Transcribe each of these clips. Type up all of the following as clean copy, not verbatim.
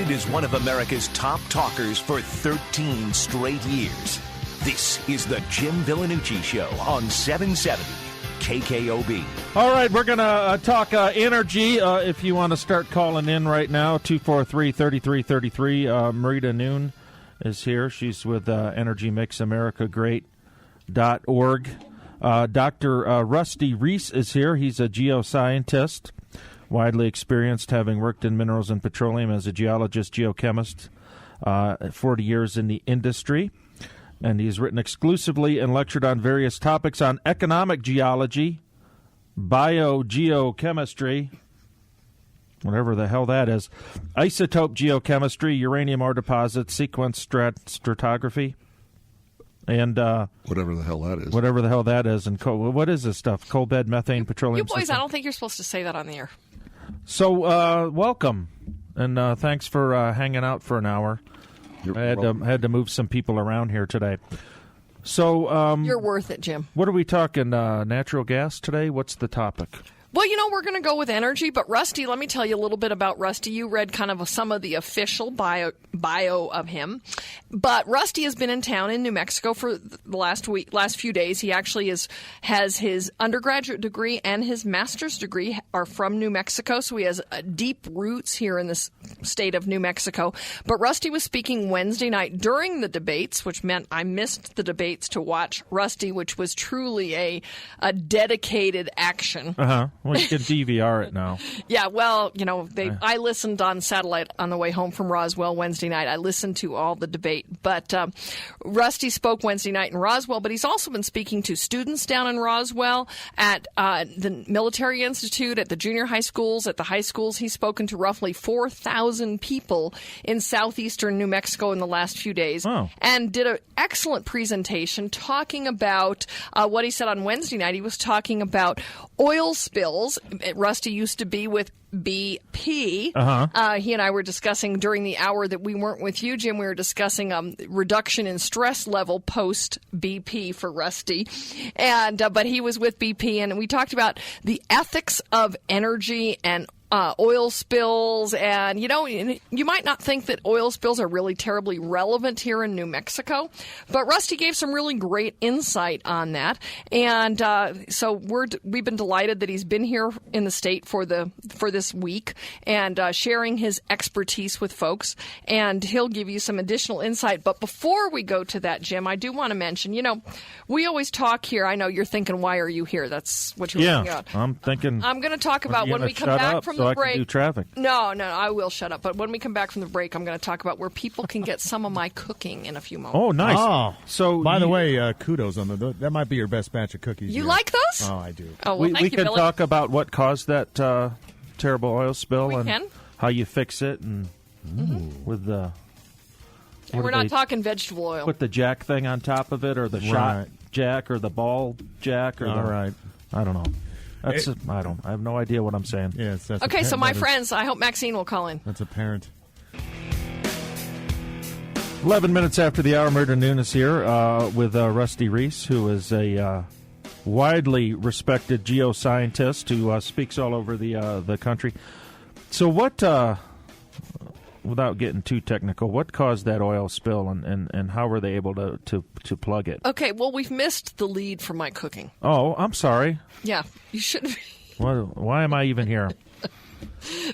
Rated as one of America's top talkers for 13 straight years. This is the Jim Villanucci Show on 770 KKOB. All right, we're going to talk energy. If you want to start calling in right now, 243-3333. Marita Noon is here. She's with EnergyMakesAmericaGreat.org. Dr. Rusty Reese is here. He's a geoscientist, widely experienced, having worked in minerals and petroleum as a geologist, geochemist, 40 years in the industry. And he's written exclusively and lectured on various topics on economic geology, biogeochemistry, whatever the hell that is, isotope geochemistry, uranium ore deposits, sequence stratigraphy, and whatever the hell that is. Whatever the hell that is. And what is this stuff? Coal bed methane petroleum. You boys, system? I don't think you're supposed to say that on the air. So welcome, and thanks for hanging out for an hour. I had to move some people around here today. So you're worth it, Jim. What are we talking? Natural gas today? What's the topic? Well, we're going to go with energy, but Rusty, let me tell you a little bit about Rusty. You read kind of some of the official bio of him, but Rusty has been in town in New Mexico for the last few days. He actually has his undergraduate degree and his master's degree are from New Mexico, so he has deep roots here in this state of New Mexico. But Rusty was speaking Wednesday night during the debates, which meant I missed the debates to watch Rusty, which was truly a dedicated action. Uh-huh. Well, you can DVR it now. Yeah, well, I listened on satellite on the way home from Roswell Wednesday night. I listened to all the debate. But Rusty spoke Wednesday night in Roswell, but he's also been speaking to students down in Roswell, at the Military Institute, at the junior high schools, at the high schools. He's spoken to roughly 4,000 people in southeastern New Mexico in the last few days, and did an excellent presentation talking about what he said on Wednesday night. He was talking about oil spills. Rusty used to be with BP. He and I were discussing during the hour that we weren't with you, Jim, we were discussing reduction in stress level post BP for Rusty. And but he was with BP, and we talked about the ethics of energy and oil spills, and you might not think that oil spills are really terribly relevant here in New Mexico, but Rusty gave some really great insight on that, and so we've been delighted that he's been here in the state for this week and sharing his expertise with folks, and he'll give you some additional insight. But before we go to that, Jim, I do want to mention, we always talk here. I know you're thinking, why are you here? That's what you're thinking about. I'm thinking. I'm going to talk about when we come back from the break. I can do traffic. No, I will shut up. But when we come back from the break, I'm going to talk about where people can get some of my cooking in a few moments. Oh, nice. Oh, so by the way, kudos on that might be your best batch of cookies. You like those? Oh, I do. Oh, well, we can talk about what caused that terrible oil spill and how you fix it, and with the. And we're not talking vegetable oil. Put the jack thing on top of it, or the shot jack, or the ball jack, or I don't know. I have no idea what I'm saying. Yes. Okay, so my friends, I hope Maxine will call in. That's apparent. 11 minutes after the hour, Marita Noon is here with Rusty Reese, who is a widely respected geoscientist who speaks all over the country. So what, without getting too technical, what caused that oil spill, and how were they able to plug it? Okay, well, we've missed the lead for my cooking. Oh, I'm sorry. Yeah, you shouldn't be. Why am I even here?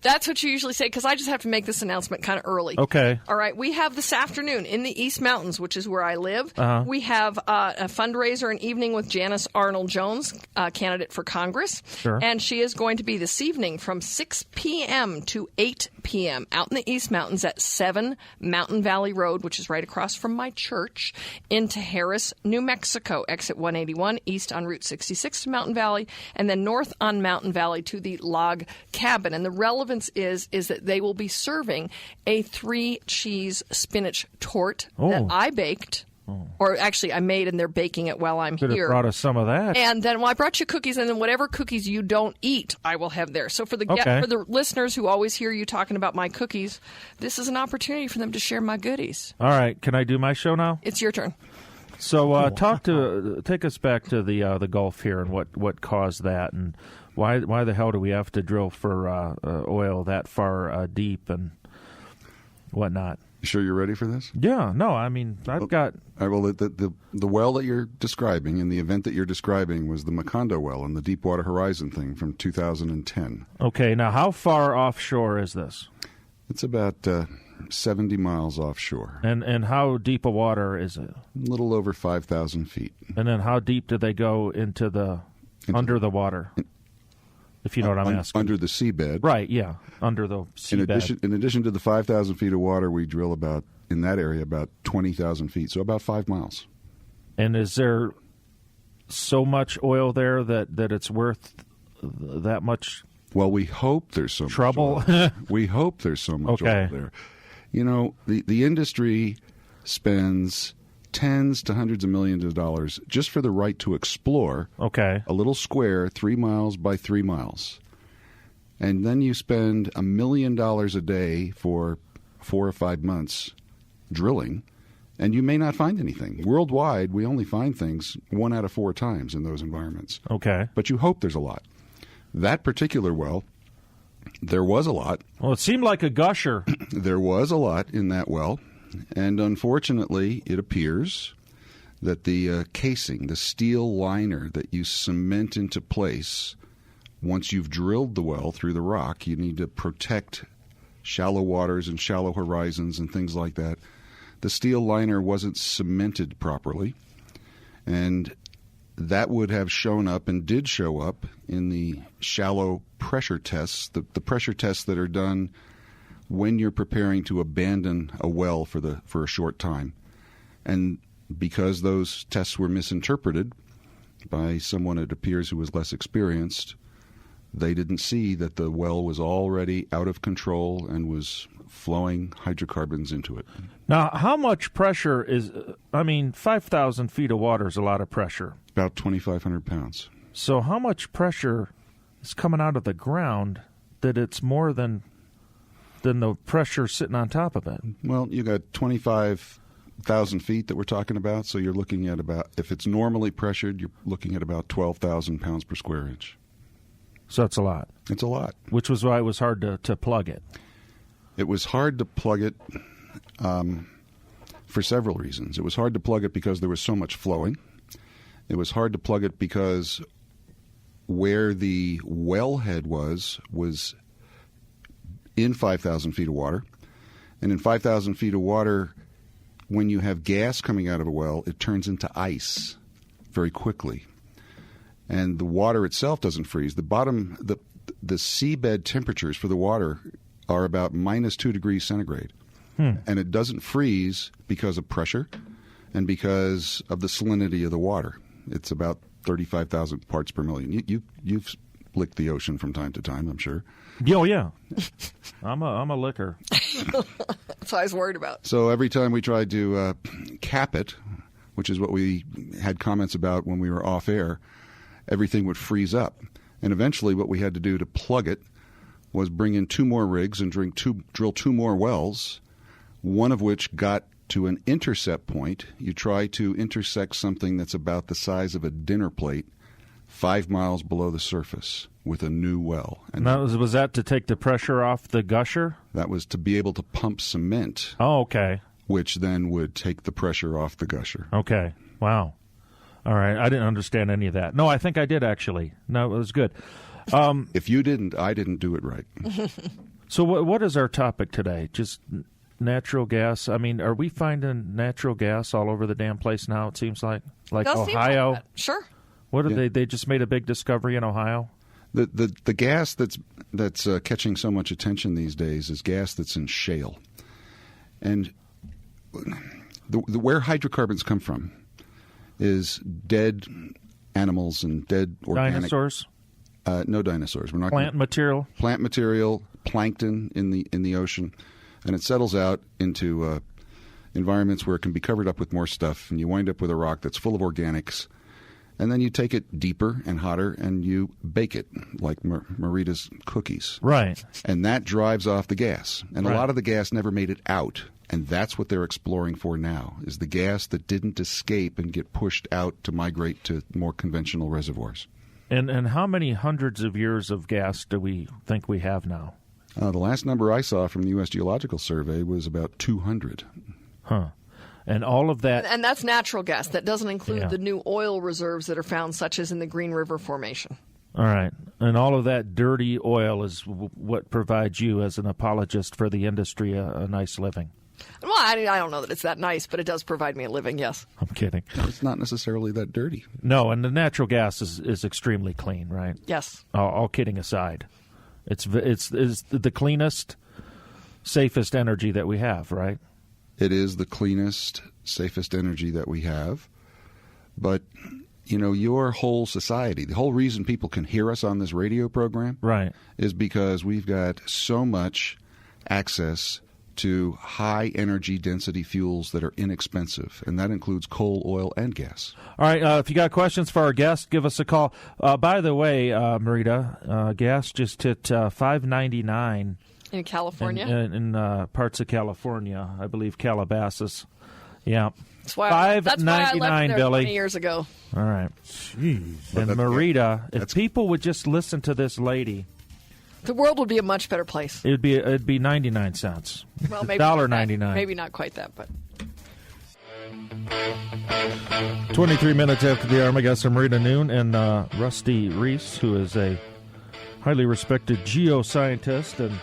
That's what you usually say, because I just have to make this announcement kind of early. Okay. All right. We have this afternoon in the East Mountains, which is where I live. We have a fundraiser, an evening with Janice Arnold-Jones, candidate for Congress. Sure. And she is going to be this evening from 6 p.m. to 8 p.m. out in the East Mountains at 7 Mountain Valley Road, which is right across from my church, into Harris, New Mexico. Exit 181, east on Route 66 to Mountain Valley, and then north on Mountain Valley to the log cabin. And the relevance is that they will be serving a 3-cheese spinach tort that I baked. Or actually, I made, and they're baking it while I'm here. Could have brought us some of that. And then, I brought you cookies, and then whatever cookies you don't eat, I will have there. So for the listeners who always hear you talking about my cookies, this is an opportunity for them to share my goodies. All right. Can I do my show now? It's your turn. So take us back to the Gulf here and what caused that, and why the hell do we have to drill for oil that far deep? And whatnot. You sure you're ready for this? Yeah, no, I mean, I've got... All right, well, the well that you're describing and the event that you're describing was the Macondo well in the Deepwater Horizon thing from 2010. Okay, now how far offshore is this? It's about 70 miles offshore. And how deep a water is it? A little over 5,000 feet. And then how deep do they go under the water? If you know what I'm asking. Under the seabed. Right, yeah, under the seabed. In addition to the 5,000 feet of water, we drill in that area about 20,000 feet, so about 5 miles. And is there so much oil there that it's worth that much? Well, we hope there's so trouble. Much oil. We hope there's so much oil there. You know, the industry spends tens to hundreds of millions of dollars just for the right to explore a little square 3 miles by 3 miles. And then you spend $1 million a day for 4 or 5 months drilling, and you may not find anything. Worldwide, we only find things 1 out of 4 times in those environments. Okay. But you hope there's a lot. That particular well, there was a lot. Well, it seemed like a gusher. There was a lot in that well. And unfortunately, it appears that the casing, the steel liner that you cement into place, once you've drilled the well through the rock, you need to protect shallow waters and shallow horizons and things like that. The steel liner wasn't cemented properly, and that would have shown up and did show up in the shallow pressure tests, the pressure tests that are done when you're preparing to abandon a well for a short time. And because those tests were misinterpreted by someone, it appears, who was less experienced, they didn't see that the well was already out of control and was flowing hydrocarbons into it. Now, how much pressure is, 5,000 feet of water is a lot of pressure. About 2,500 pounds. So how much pressure is coming out of the ground that it's more than the pressure sitting on top of it? Well, you got 25,000 feet that we're talking about, so you're looking at about, if it's normally pressured, you're looking at about 12,000 pounds per square inch. So that's a lot. It's a lot. Which was why it was hard to plug it. It was hard to plug it for several reasons. It was hard to plug it because there was so much flowing. It was hard to plug it because where the wellhead was in 5,000 feet of water. And in 5,000 feet of water, when you have gas coming out of a well, it turns into ice very quickly. And the water itself doesn't freeze. The seabed temperatures for the water are about -2 degrees centigrade. And it doesn't freeze because of pressure and because of the salinity of the water. It's about 35,000 parts per million. You've licked the ocean from time to time, I'm sure. Oh, yeah. I'm a licker. That's what I was worried about. So every time we tried to cap it, which is what we had comments about when we were off air, everything would freeze up. And eventually what we had to do to plug it was bring in 2 more rigs and drill 2 more wells, one of which got to an intercept point. You try to intersect something that's about the size of a dinner plate 5 miles below the surface with a new well. And that was that to take the pressure off the gusher? That was to be able to pump cement. Oh, okay. Which then would take the pressure off the gusher. Okay. Wow. All right. I didn't understand any of that. No, I think I did, actually. No, it was good. If you didn't, I didn't do it right. So what is our topic today? Just natural gas? I mean, are we finding natural gas all over the damn place now, it seems like? Like Ohio? Like sure. What did they just made a big discovery in Ohio? The gas that's catching so much attention these days is gas that's in shale. And where hydrocarbons come from is dead animals and dead organic... Dinosaurs? No dinosaurs. We're not plant material, plankton in the ocean, and it settles out into environments where it can be covered up with more stuff, and you wind up with a rock that's full of organics. And then you take it deeper and hotter, and you bake it like Marita's cookies. Right. And that drives off the gas. And a lot of the gas never made it out. And that's what they're exploring for now, is the gas that didn't escape and get pushed out to migrate to more conventional reservoirs. And how many hundreds of years of gas do we think we have now? The last number I saw from the U.S. Geological Survey was about 200. Huh. And all of that... And that's natural gas. That doesn't include the new oil reserves that are found, such as in the Green River Formation. All right. And all of that dirty oil is what provides you, as an apologist for the industry, a nice living. Well, I don't know that it's that nice, but it does provide me a living, yes. I'm kidding. It's not necessarily that dirty. No, and the natural gas is extremely clean, right? Yes. All kidding aside. It's the cleanest, safest energy that we have, right? It is the cleanest, safest energy that we have. But, your whole society, the whole reason people can hear us on this radio program, right, is because we've got so much access to high energy density fuels that are inexpensive, and that includes coal, oil, and gas. All right, if you got questions for our guest, give us a call. By the way, Marita, gas just hit $5.99 in California, in parts of California, I believe Calabasas. Yeah, that's why I left there Billy. 20 years ago. All right, jeez. and Marita, if people would just listen to this lady, the world would be a much better place. It'd be 99 cents. Well, maybe $1.99. Maybe not quite that, but 23 minutes after the hour, my guests are Marita Noon and Rusty Reese, who is a highly respected geoscientist and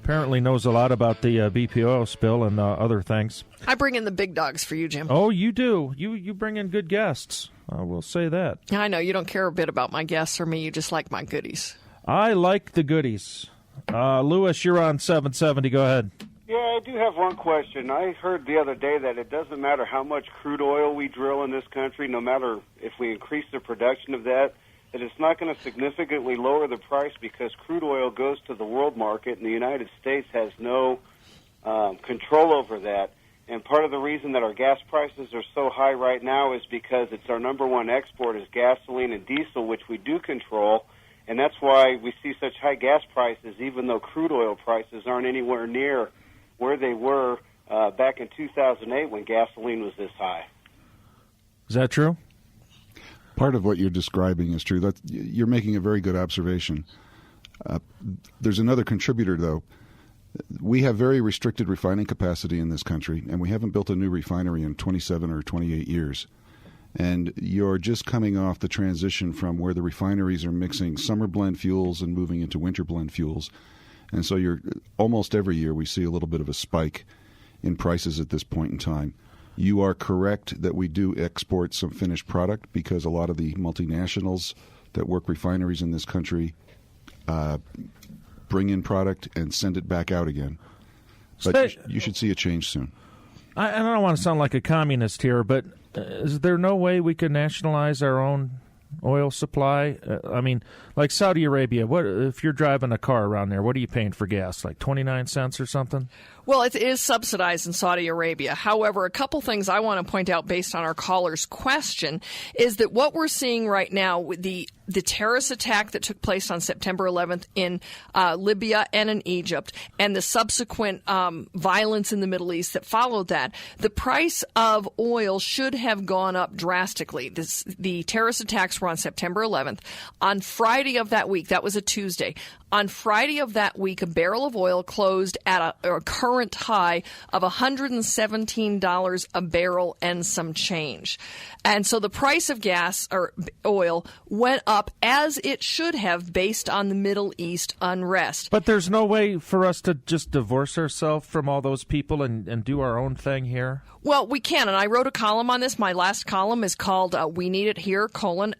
apparently knows a lot about the BP oil spill and other things. I bring in the big dogs for you, Jim. Oh, you do. You bring in good guests. I will say that. I know. You don't care a bit about my guests or me. You just like my goodies. I like the goodies. Lewis, you're on 770. Go ahead. Yeah, I do have one question. I heard the other day that it doesn't matter how much crude oil we drill in this country, no matter if we increase the production of that it's not going to significantly lower the price because crude oil goes to the world market and the United States has no control over that. And part of the reason that our gas prices are so high right now is because it's our number one export is gasoline and diesel, which we do control. And that's why we see such high gas prices, even though crude oil prices aren't anywhere near where they were back in 2008 when gasoline was this high. Is that true? Part of what you're describing is true. You're making a very good observation. There's another contributor, though. We have very restricted refining capacity in this country, and we haven't built a new refinery in 27 or 28 years. And you're just coming off the transition from where the refineries are mixing summer blend fuels and moving into winter blend fuels. And so almost every year we see a little bit of a spike in prices at this point in time. You are correct that we do export some finished product because a lot of the multinationals that work refineries in this country bring in product and send it back out again. But you should see a change soon. I don't want to sound like a communist here, but is there no way we could nationalize our own oil supply? I mean, like Saudi Arabia, what if you're driving a car around there, what are you paying for gas, like 29 cents or something? Well, it is subsidized in Saudi Arabia. However, a couple things I want to point out based on our caller's question is that what we're seeing right now with the terrorist attack that took place on September 11th in Libya and in Egypt and the subsequent violence in the Middle East that followed that, the price of oil should have gone up drastically. The terrorist attacks were on September 11th. On Friday of that week, that was a Tuesday, on Friday of that week, a barrel of oil closed at a current high of $117 a barrel and some change. And so the price of gas or oil went up as it should have based on the Middle East unrest. But there's no way for us to just divorce ourselves from all those people and do our own thing here? Well, we can, and I wrote a column on this. My last column is called We Need It Here,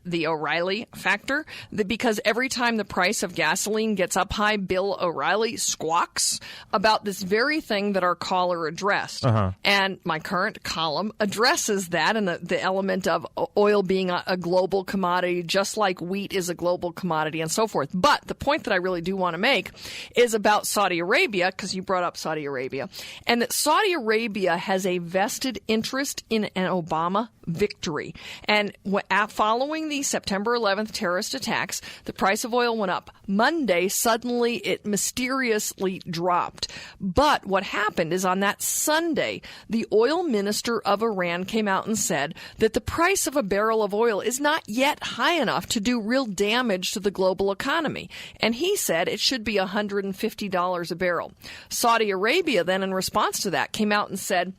the O'Reilly Factor, because every time the price of gasoline gets up high, Bill O'Reilly squawks about this very thing that our caller addressed. Uh-huh. And my current column addresses that and the element of oil being a global commodity, just like wheat is a global commodity and so forth. But the point that I really do want to make is about Saudi Arabia, because you brought up Saudi Arabia, and that Saudi Arabia has a vested interest in an Obama victory. And following the September 11th terrorist attacks, the price of oil went up. Monday, suddenly it mysteriously dropped. But what happened is on that Sunday, the oil minister of Iran came out and said that the price of a barrel of oil is not yet high enough to do real damage to the global economy. And he said it should be $150 a barrel. Saudi Arabia then, in response to that, came out and said,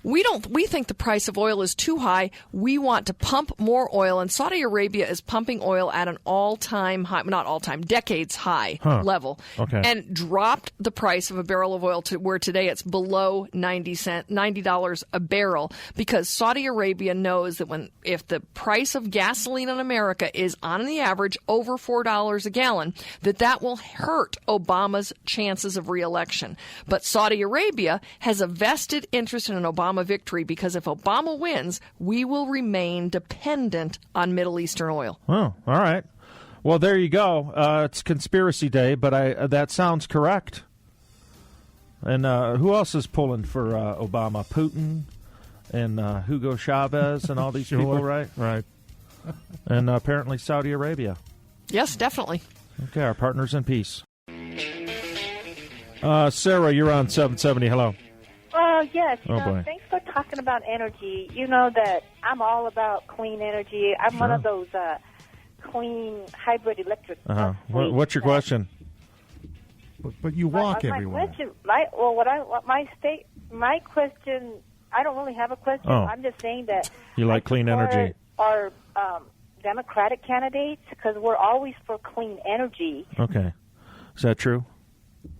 we think the price of oil is too high. We want to pump more oil, and Saudi Arabia is pumping oil at an all-time high, not all-time, decades high level, and dropped the price of a barrel of oil to where today it's below $90 a barrel, because Saudi Arabia knows that if the price of gasoline in America is on the average over $4 a gallon, that will hurt Obama's chances of re-election. But Saudi Arabia has a vested interest in an Obama victory, because if Obama wins, we will remain dependent on Middle Eastern oil. Oh, all right. Well, there you go. It's Conspiracy Day, but that sounds correct. And who else is pulling for Obama? Putin and Hugo Chavez and all these people, right? Right. And apparently Saudi Arabia. Yes, definitely. Okay, our partners in peace. Sarah, you're on 770. Hello. Yes. Boy. Thanks for talking about energy. You know that I'm all about clean energy. I'm one of those clean hybrid electric. What's your question? But you walk everywhere. My question. I don't really have a question. Oh. I'm just saying that You like clean energy. Our Democratic candidates, because we're always for clean energy. Okay. Is that true?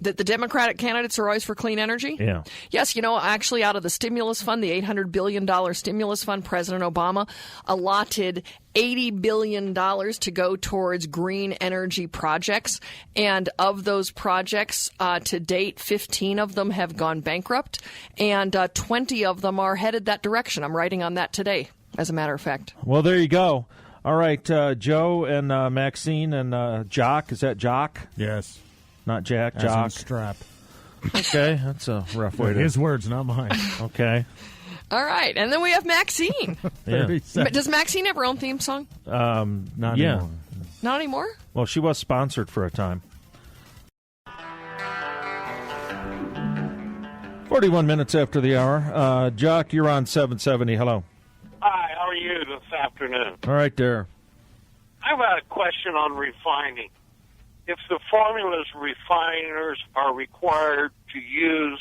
That the Democratic candidates are always for clean energy? Yeah. Yes, actually out of the stimulus fund, the $800 billion stimulus fund, President Obama allotted $80 billion to go towards green energy projects. And of those projects, to date, 15 of them have gone bankrupt, and 20 of them are headed that direction. I'm writing on that today, as a matter of fact. Well, there you go. All right, Joe and Maxine and Jock. Is that Jock? Yes. Not Jack, As in Jock. strap. Okay, that's a rough way to... His words, not mine. Okay. All right, and then we have Maxine. Yeah. Does Maxine have her own theme song? Not anymore. Not anymore? Well, she was sponsored for a time. 41 minutes after the hour. Jock, you're on 770. Hello. Hi, how are you this afternoon? All right, there. I've got a question on refining. If the formulas refiners are required to use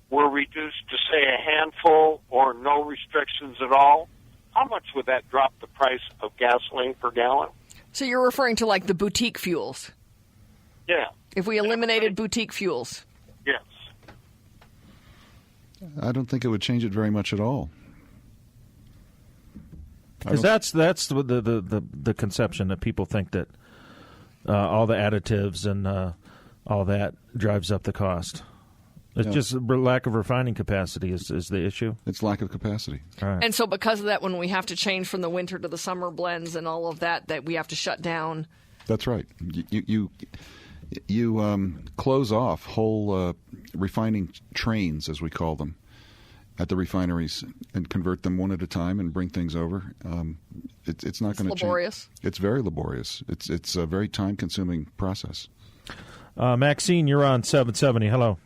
were reduced to, say, a handful or no restrictions at all, how much would that drop the price of gasoline per gallon? So you're referring to like the boutique fuels? Yeah. If we eliminated boutique fuels? Yes. I don't think it would change it very much at all. Because that's the conception that people think that all the additives and all that drives up the cost. It's just lack of refining capacity is the issue. It's lack of capacity. All right. And so because of that, when we have to change from the winter to the summer blends and all of that, that we have to shut down. That's right. You close off whole refining trains, as we call them, at the refineries and convert them one at a time and bring things over. It's not going to change. Laborious. It's very laborious. It's a very time-consuming process. Maxine, you're on 770. Hello.